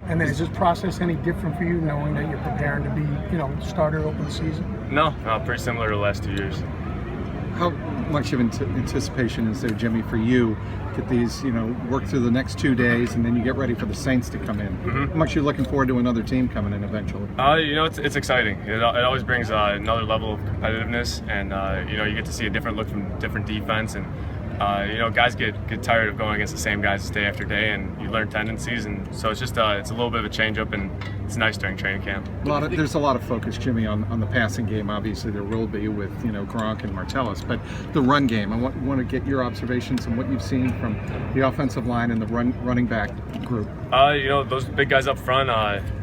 And then is this process any different for you, knowing that you're preparing to be, starter over the season? No, pretty similar to the last 2 years. How much of anticipation is there, Jimmy, for you get these, work through the next 2 days, and then you get ready for the Saints to come in? Mm-hmm. How much are you looking forward to another team coming in eventually? It's exciting. It always brings another level of competitiveness, and you get to see a different look from different defense, and guys get tired of going against the same guys day after day, and you learn tendencies, and so it's just it's a little bit of a change up, and it's nice during training camp. There's a lot of focus, Jimmy, on the passing game. Obviously, there will be with Gronk and Martellus, but the run game. I want to get your observations and what you've seen from the offensive line and the running back group. Those big guys up front.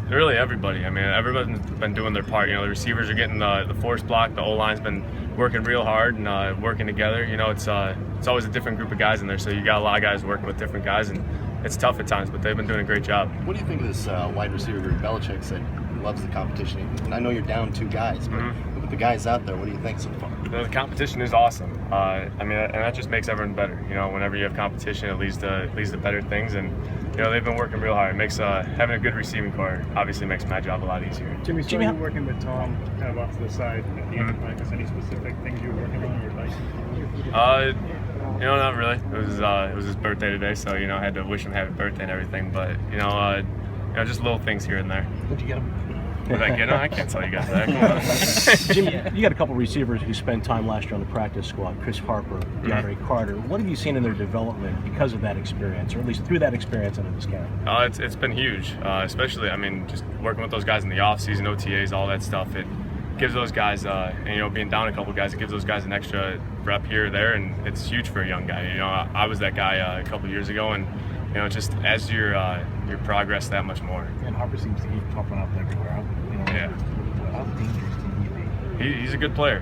Really everybody. I mean, everybody's been doing their part. The receivers are getting the force block. The O-line's been working real hard and working together. It's always a different group of guys in there, so you got a lot of guys working with different guys, and it's tough at times, but they've been doing a great job. What do you think of this wide receiver group? Belichick said he loves the competition, and I know you're down 2 guys, but with the guys out there, what do you think so far? The competition is awesome. And that just makes everyone better. Whenever you have competition, it leads to better things, and they've been working real hard. It makes having a good receiving core obviously makes my job a lot easier. Jimmy, you working with Tom kind of off to the side at the end of practice. Any specific things you were working on or advice? Not really. It was his birthday today, so I had to wish him happy birthday and everything. But just little things here and there. What'd you get him? Did I get him? I can't tell you guys that. Come on. Jimmy, you got a couple receivers who spent time last year on the practice squad, Chris Harper, DeAndre Carter. What have you seen in their development because of that experience, or at least through that experience under this camp? It's been huge, especially, just working with those guys in the offseason, OTAs, all that stuff. It gives those guys, being down a couple guys, it gives those guys an extra rep here or there, and it's huge for a young guy. I was that guy a couple years ago, and just as your progress that much more. And Harper seems to keep popping up everywhere. How dangerous can he be? He's a good player.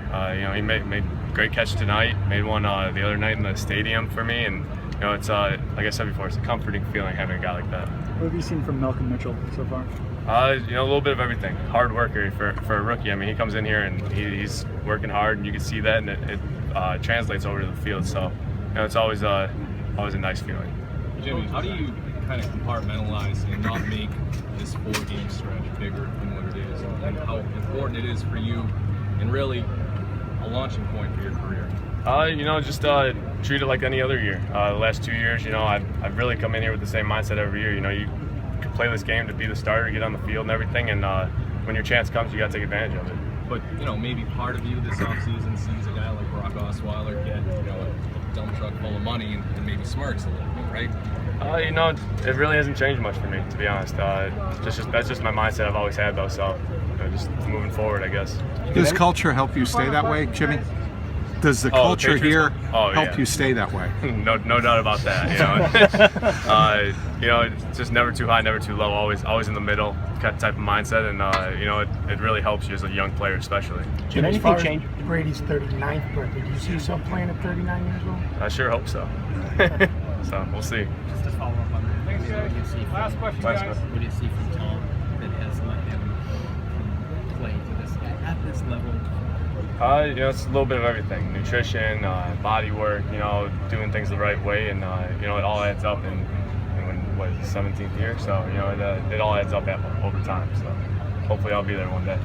He made great catch tonight. Made one the other night in the stadium for me, and it's like I said before, it's a comforting feeling having a guy like that. What have you seen from Malcolm Mitchell so far? A little bit of everything. Hard worker for a rookie. He comes in here and he's working hard, and you can see that, and it translates over to the field. So, it's always a nice feeling. Jimmy, how do you kind of compartmentalize and not make this 4-game stretch bigger than what it is, and how important it is for you, and really a launching point for your career? Just treat it like any other year. The last 2 years, I've really come in here with the same mindset every year. You can play this game to be the starter, get on the field and everything, and when your chance comes, you got to take advantage of it. But maybe part of you this offseason sees a guy like Brock Osweiler get a dump truck full of money and maybe smirks a little bit, right? It really hasn't changed much for me, to be honest. That's just my mindset I've always had, though. So, just moving forward, I guess. Does culture help you stay that way, Jimmy? Does the culture here help you stay that way? No doubt about that. It's just never too high, never too low. Always in the middle type of mindset, and it really helps you as a young player, especially. Jim, as far as Brady's 39th birthday, do you see yourself playing at 39 years old? I sure hope so. So we'll see. Just to follow up on that. Thanks, guys. Last question, guys. What do you see from Tom that has let him play to this at this level? It's a little bit of everything: nutrition, body work. Doing things the right way, and it all adds up. And what is the 17th year? So it all adds up over time. So hopefully I'll be there one day.